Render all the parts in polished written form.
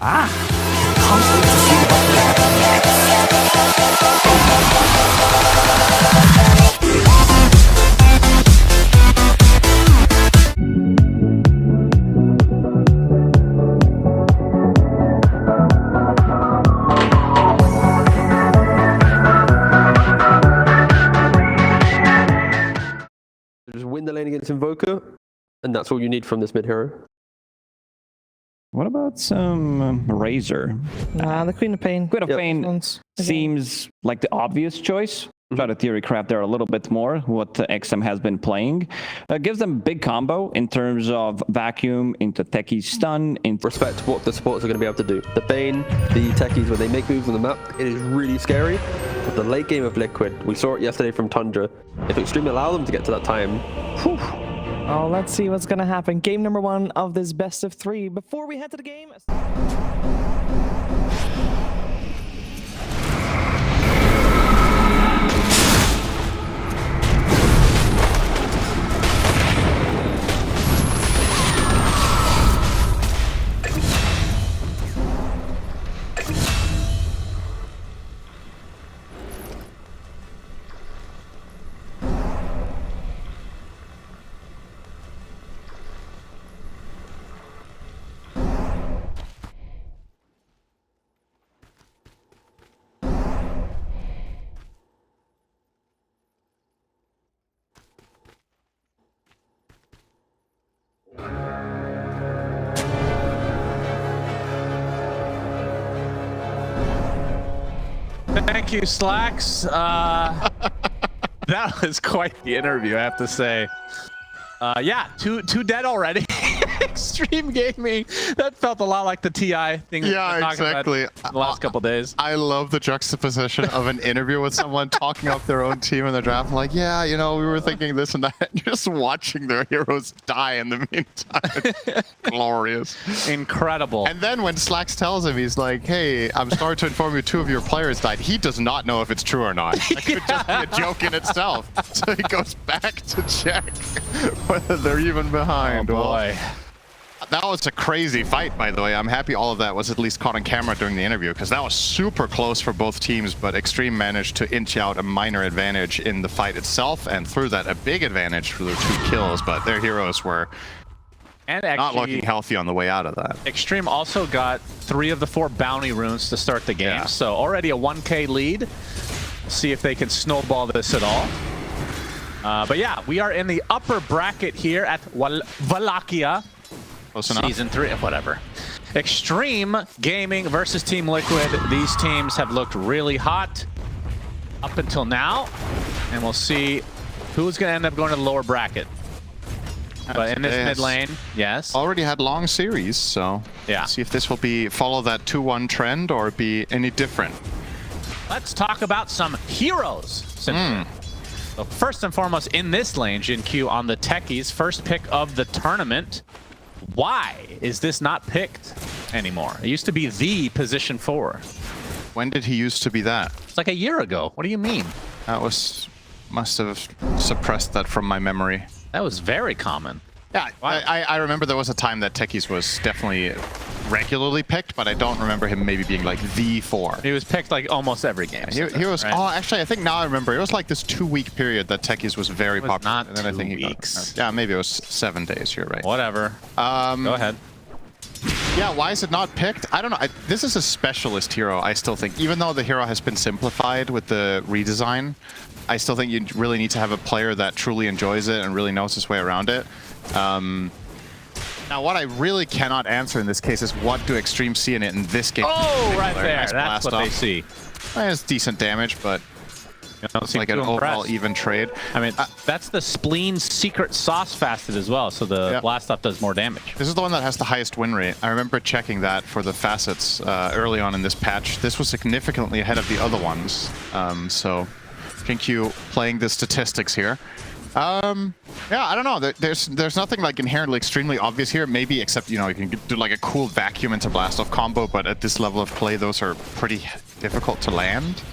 Ah! Can't wait to see what we have Just win the lane against Invoker, and that's all you need from this mid hero. What about some Razor? Nah, the Queen of Pain. Queen of Pain seems like the obvious choice. Try to theory craft there a little bit more, what XM has been playing. Gives them big combo in terms of vacuum into techie stun. Respect what the supporters are going to be able to do. The Bane, the techies, when they make moves on the map, it is really scary. But the late game of Liquid, we saw it yesterday from Tundra. If Extreme allow them to get to that time, whew. Oh, let's see what's going to happen. Game number 1 of this best of 3. Before we head to the game... Thank you, Slacks. That was quite the interview, I have to say. Yeah, two dead already. Extreme Gaming. That felt a lot like the TI thing. Yeah, exactly. The last couple days. I love the juxtaposition of an interview with someone talking up their own team in the draft. Like, yeah, you know, we were thinking this and that. Just watching their heroes die in the meantime. Glorious. Incredible. And then when Slacks tells him, he's like, hey, I'm sorry to inform you 2 of your players died. He does not know if it's true or not. That could just be a joke in itself. So he goes back to check whether they're even behind. Oh, boy. Well, that was a crazy fight, by the way. I'm happy all of that was at least caught on camera during the interview, because that was super close for both teams, but Extreme managed to inch out a minor advantage in the fight itself, and through that, a big advantage for their 2 kills, but their heroes were not looking healthy on the way out of that. Extreme also got 3 of the 4 bounty runes to start the game, so already a 1k lead. We'll see if they can snowball this at all. But yeah, we are in the upper bracket here at Wallachia. Season 3, whatever. Extreme Gaming versus Team Liquid. These teams have looked really hot up until now, and we'll see who's going to end up going to the lower bracket. But in this mid lane, yes. Already had long series, so yeah. See if this will be follow that 2-1 trend or be any different. Let's talk about some heroes. So first and foremost, in this lane, Jin Q on the techies, first pick of the tournament. Why is this not picked anymore? It used to be the position 4. When did he used to be that? It's like a year ago. What do you mean? That must have suppressed that from my memory. That was very common. Yeah, I remember there was a time that techies was definitely regularly picked, but I don't remember him maybe being like the 4. He was picked like almost every game. He was. Right? Oh, actually, I think now I remember. It was like this 2-week period that techies was very popular. Not and then I think 2 weeks. Yeah, maybe it was 7 days. You're right. Whatever. Go ahead. Yeah, why is it not picked? I don't know. This is a specialist hero, I still think. Even though the hero has been simplified with the redesign, I still think you really need to have a player that truly enjoys it and really knows his way around it. Now, what I really cannot answer in this case is what do Extreme see in it in this game? Oh, right there. Nice That's what they see. It's decent damage, but it's like an overall even trade. I mean, that's the Spleen's secret sauce facet as well, so the blast off does more damage. This is the one that has the highest win rate. I remember checking that for the facets early on in this patch. This was significantly ahead of the other ones. So, thank you playing the statistics here. Yeah, I don't know. There's nothing like inherently extremely obvious here. Maybe except, you know, you can do like a cool vacuum into blast off combo, but at this level of play, those are pretty difficult to land.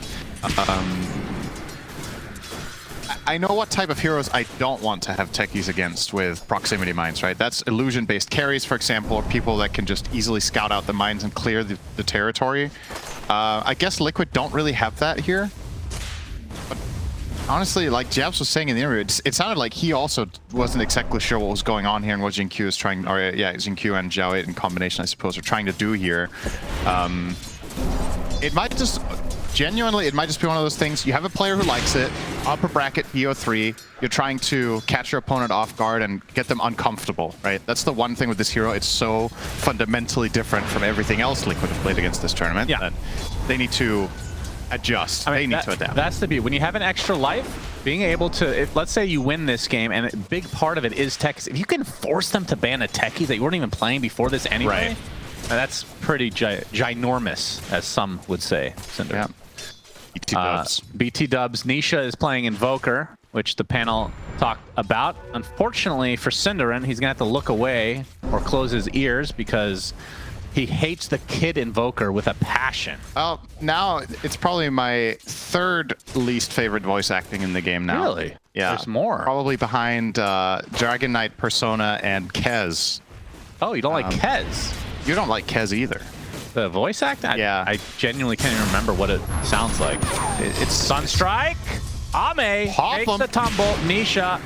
I know what type of heroes I don't want to have techies against with proximity mines, right? That's illusion-based carries, for example, or people that can just easily scout out the mines and clear the territory. I guess Liquid don't really have that here. But honestly, like Jabs was saying in the interview, it sounded like he also wasn't exactly sure what was going on here and what Jin-Q is trying, or yeah, Jin-Q and Zhao 8 in combination, I suppose, are trying to do here. It might just... Genuinely, it might just be one of those things. You have a player who likes it, upper bracket BO3, you're trying to catch your opponent off guard and get them uncomfortable, right? That's the one thing with this hero. It's so fundamentally different from everything else Liquid have played against this tournament that they need to adjust. They need to adapt. That's the beauty. When you have an extra life, being able to, let's say you win this game, and a big part of it is techs. If you can force them to ban a techie that you weren't even playing before this anyway, right. That's pretty ginormous, as some would say, Cinder. Yeah. BT dubs. BT dubs. Nisha is playing Invoker, which the panel talked about. Unfortunately for Cinderin, he's going to have to look away or close his ears because he hates the kid Invoker with a passion. Well, now it's probably my third least favorite voice acting in the game now. Really? Yeah. There's more. Probably behind Dragon Knight, Persona, and Kez. Oh, you don't like Kez? You don't like Kez either. The voice act? Yeah. I genuinely can't even remember what it sounds like. It's Sunstrike. Ame takes the tumble. Nisha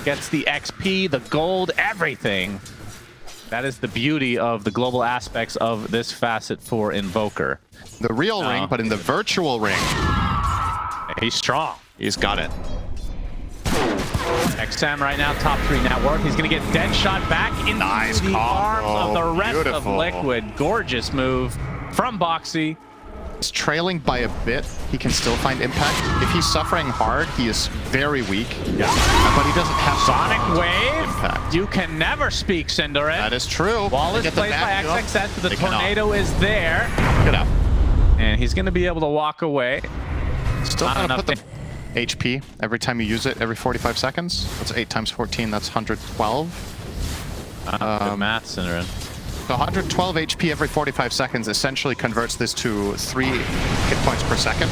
gets the XP, the gold, everything. That is the beauty of the global aspects of this facet for Invoker. The real ring, but in the virtual ring. He's strong. He's got it. XM right now, top 3 net worth. He's going to get dead shot back into the arms of the rest of Liquid. Gorgeous move from Boxy. He's trailing by a bit. He can still find impact. If he's suffering hard, he is very weak. Yeah. But he doesn't have Sonic Wave. Impact. You can never speak, Cinderin. That is true. Wall is placed by XXS, but the tornado is there. Get up. And he's going to be able to walk away. Still going to put the HP every time you use it, every 45 seconds. That's 8 times 14, that's 112. Good math, Cinderin. So 112 HP every 45 seconds essentially converts this to 3 hit points per second.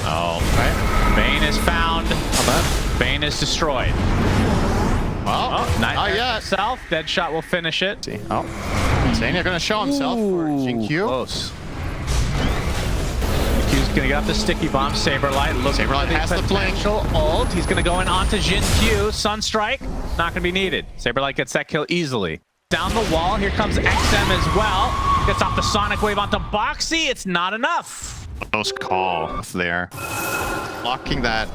Oh, right. Bane is found. Bane is destroyed. Well, not yet. Self, Deadshot will finish it. See. Oh, Zania going to show himself for Jin-Q. Close. Q's gonna get up the sticky bomb. Saberlight looks Saberlight has the potential ult. He's gonna go in onto Jin-Q. Sunstrike, not gonna be needed. Saberlight gets that kill easily. Down the wall, here comes XM as well. Gets off the Sonic Wave onto Boxy. It's not enough. Close call there. Blocking that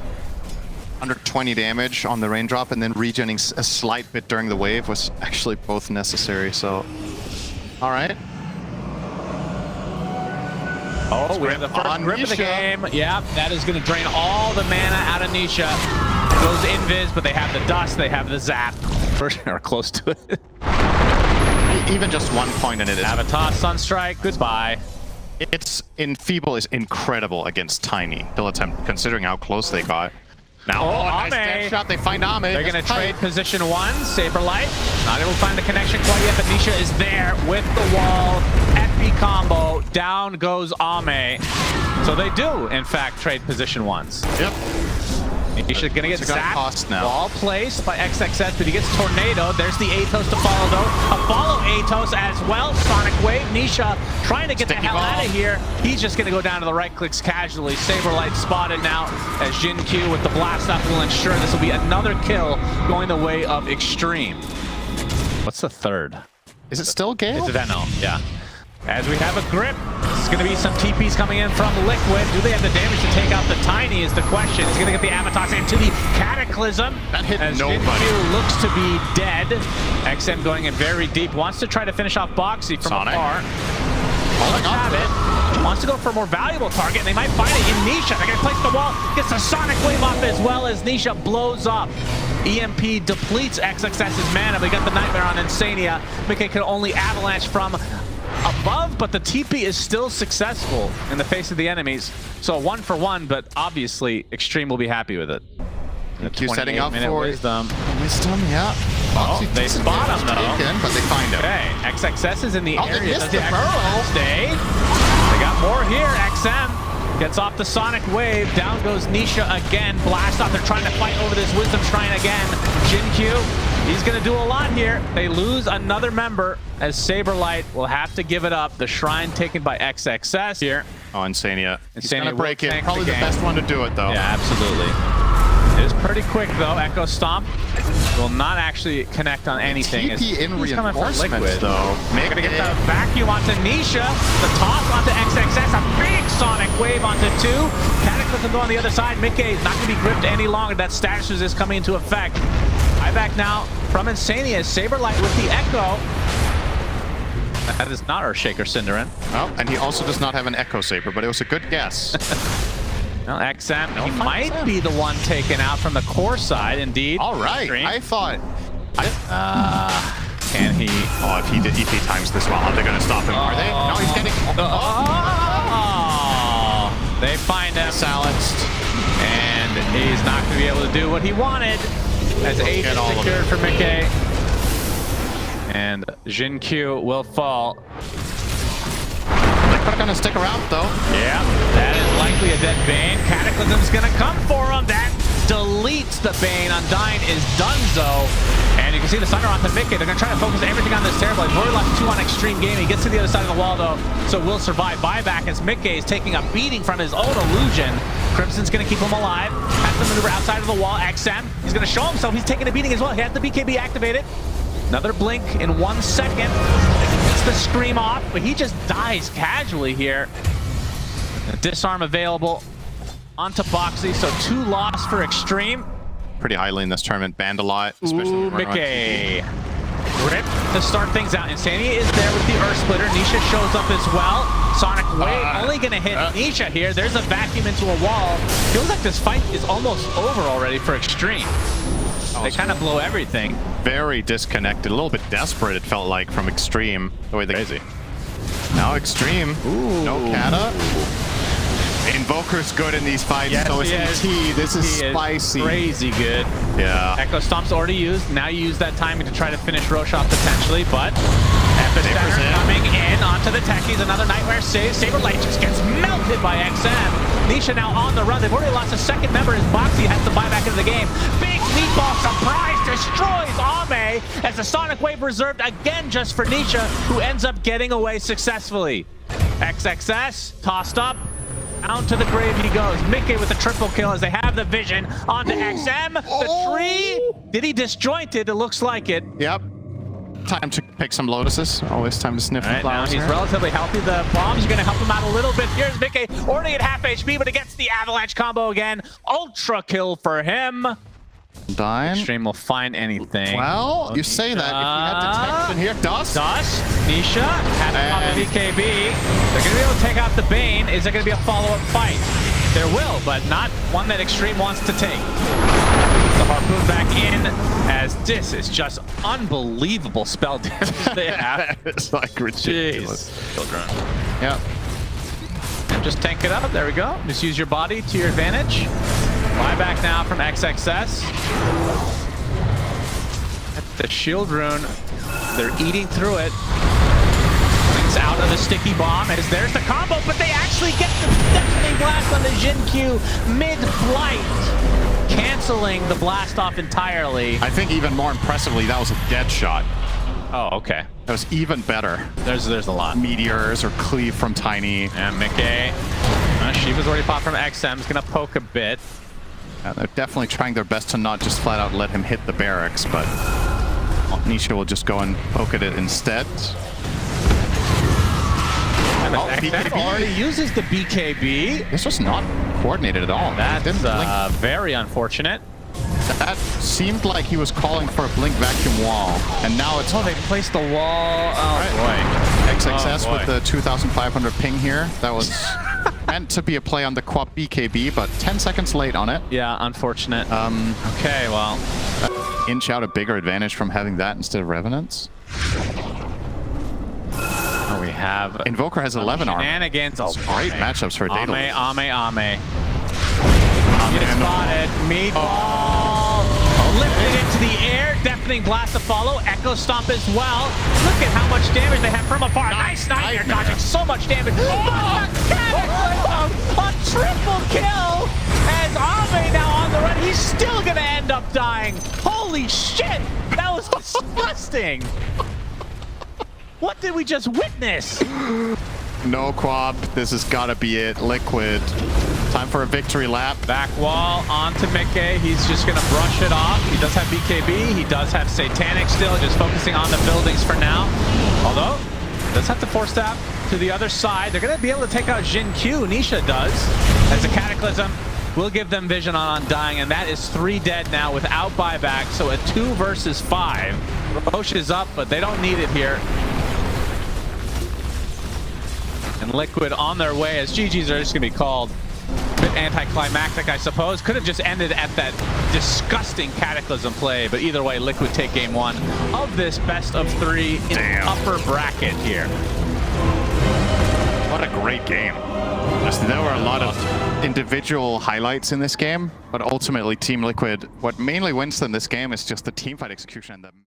120 damage on the raindrop and then regenning a slight bit during the wave was actually both necessary, so... Alright. Oh, we have the first grip of the game. Yeah, that is going to drain all the mana out of Nisha. Those invis, but they have the dust, they have the zap. Or close to it. Even just 1 point and it is. Avatar, Sunstrike, goodbye. It's Enfeeble is incredible against Tiny. Kill attempt, considering how close they got. Now, nice dead shot. They find Ame. They're going to trade position 1. Saberlight, not able to find the connection quite yet, but Nisha is there with the wall. FP combo. Down goes Ame. So they do, in fact, trade position 1s. Yep. Nisha going to get zapped. Now. Ball placed by XXS, but he gets tornadoed. There's the Atos to follow, though. A follow Atos as well. Sonic Wave. Nisha trying to get the hell out of here. He's just going to go down to the right clicks casually. Saberlight spotted now as Jin-Q with the blast up will ensure this will be another kill going the way of Extreme. What's the third? Is it still Gale? It's Venom, yeah. As we have a grip, there's going to be some TPs coming in from Liquid. Do they have the damage to take out the Tiny is the question. He's going to get the Avatar into the Cataclysm. That hit as nobody. Jin-Q looks to be dead. XM going in very deep. Wants to try to finish off Boxy from afar. Let's have it. Wants to go for a more valuable target, and they might find it in Nisha. They're going to place the wall. Gets the Sonic Wave off as well as Nisha blows up. EMP depletes XXS's mana, but he got the Nightmare on Insania. Mickey can only avalanche from above, but the TP is still successful in the face of the enemies. So 1 for 1, but obviously Extreme will be happy with it. Q setting up for Wisdom. Wisdom, yeah. Oh, they spot him though. Taken, but they find him. Okay, XXS is in the area. They missed the burrow. Stay. They got more here, XM. Gets off the Sonic Wave. Down goes Nisha again. Blast off. They're trying to fight over this Wisdom Shrine again. Jin-Q, he's going to do a lot here. They lose another member as Saberlight will have to give it up. The Shrine taken by XXS here. Oh, Insania. He's Insania gonna break will it. tank Probably the the game. best one to do it, though. Yeah, absolutely. It is pretty quick, though. Echo Stomp will not actually connect on anything. TP in He's coming for reinforcements, Liquid. though. Gonna get the vacuum onto Nisha. The toss onto XXS. A big Sonic Wave onto 2. Cataclysm go on the other side. Mickey is not going to be gripped any longer. That status is coming into effect. Buyback now from Insania. Saberlight with the Echo. That is not our Shaker Cinderin. Oh, and he also does not have an Echo Saber, but it was a good guess. Well, XM, he might be the one taken out from the core side, indeed. All right, Stream. I thought. Can he? Oh, if he times this well, are they going to stop him? Are they? No, he's getting. Oh, they find him. Silenced. And he's not going to be able to do what he wanted. As 8 is secured for Mickey. And Jin-Q will fall. They're going to stick around, though. Yeah, that is likely a dead Bane. Cataclysm's going to come for him. That deletes the Bane. Undyne is donezo. And you can see the Thunder onto Mickey. They're going to try to focus everything on this Terrorblade. We've already left 2 on Extreme Game. He gets to the other side of the wall, though, so will survive. Buyback as Mickey is taking a beating from his own illusion. Crimson's going to keep him alive. Has to maneuver outside of the wall. XM, he's going to show himself. He's taking a beating as well. He had the BKB activated. Another blink in 1 second. Gets the scream off, but he just dies casually here. A disarm available onto Boxy, so 2 loss for Extreme. Pretty highly in this tournament, banned a lot, especially Ooh, Mickey. Rip to start things out. Insania is there with the Earth Splitter. Nisha shows up as well. Sonic Wave only going to hit Nisha here. There's a vacuum into a wall. Feels like this fight is almost over already for Extreme. They kind of blow everything. Very disconnected, a little bit desperate, it felt like, from Extreme. The way they crazy. Now Extreme. Ooh. No Kata. Invoker's good in these fights, Yes, so is he is. ET. This is He spicy. Crazy good. Yeah. Echo Stomp's already used. Now you use that timing to try to finish Roche off potentially, but Epicenter coming in onto the techies. Another Nightmare save. Saberlight just gets melted by XM. Nisha now on the run. They've already lost a second member as Boxy has to buy back into the game. Big meatball surprise destroys Ame as the Sonic Wave reserved again just for Nisha, who ends up getting away successfully. XXS tossed up. Down to the grave he goes. Mickey with the triple kill as they have the vision onto XM. The tree. Did he disjoint it? It looks like it. Yep. Time to pick some lotuses. Always time to sniff the Now flowers. he's relatively healthy. The bombs are going to help him out a little bit. Here's Mickey, already at half HP, but it gets the avalanche combo again. Ultra kill for him. Dying. Extreme will find anything. Well, you say that. If you had detection here, Dust. Dust. Nisha has to pop the BKB. They're going to be able to take out the Bane. Is there going to be a follow-up fight? There will, but not one that Extreme wants to take. The Harpoon back in as this is just unbelievable spell damage they have. It's like ridiculous. Children. Yep. And just tank it up. There we go. Just use your body to your advantage. Buyback now from XXS. The shield rune. They're eating through it. Brings out of the sticky bomb as there's the combo, but they actually get the deafening blast on the Jin-Q mid-flight, canceling the blast off entirely. I think even more impressively, that was a dead shot. Oh, okay. That was even better. There's a lot. Meteors or cleave from Tiny. And Mickey. Shiva's already popped from XM. Is going to poke a bit. Yeah, they're definitely trying their best to not just flat out let him hit the barracks, but Nisha will just go and poke at it instead. And Oh, XM BKB. already uses the BKB. This was not coordinated at all. That's Didn't blink. very unfortunate. That seemed like he was calling for a blink vacuum wall, and now it's Oh, they placed the wall. Oh, boy. XXS Oh, boy. with the 2,500 ping here. That was meant to be a play on the Quap BKB, but 10 seconds late on it. Yeah, unfortunate. Okay, well. Inch out a bigger advantage from having that instead of Revenants. We have Invoker has 11 armor. shenanigans. Oh, Great matchups for Daedalus. Ame. Get spotted. Meatball. Lifted into the air. Deafening blast to follow. Echo Stomp as well. Look at how much damage they have from afar. Nice Nightmare dodging so much damage. Oh, on up dying. Holy shit! That was disgusting. What did we just witness? No Quab. This has got to be it. Liquid. Time for a victory lap. Back wall onto Mickey. He's just going to brush it off. He does have BKB. He does have Satanic still, just focusing on the buildings for now. Although, does have to force that to the other side. They're going to be able to take out Jin Q. Nisha does. As a Cataclysm will give them vision on Undying, and that is 3 dead now without buyback. So a 2 versus 5. Roche is up, but they don't need it here. And Liquid on their way as GGs are just going to be called. A bit anticlimactic, I suppose. Could have just ended at that disgusting Cataclysm play, but either way, Liquid take game 1 of this best of 3 in the upper bracket here. What a great game. There were a lot of individual highlights in this game, but ultimately Team Liquid, what mainly wins them this game is just the teamfight execution and the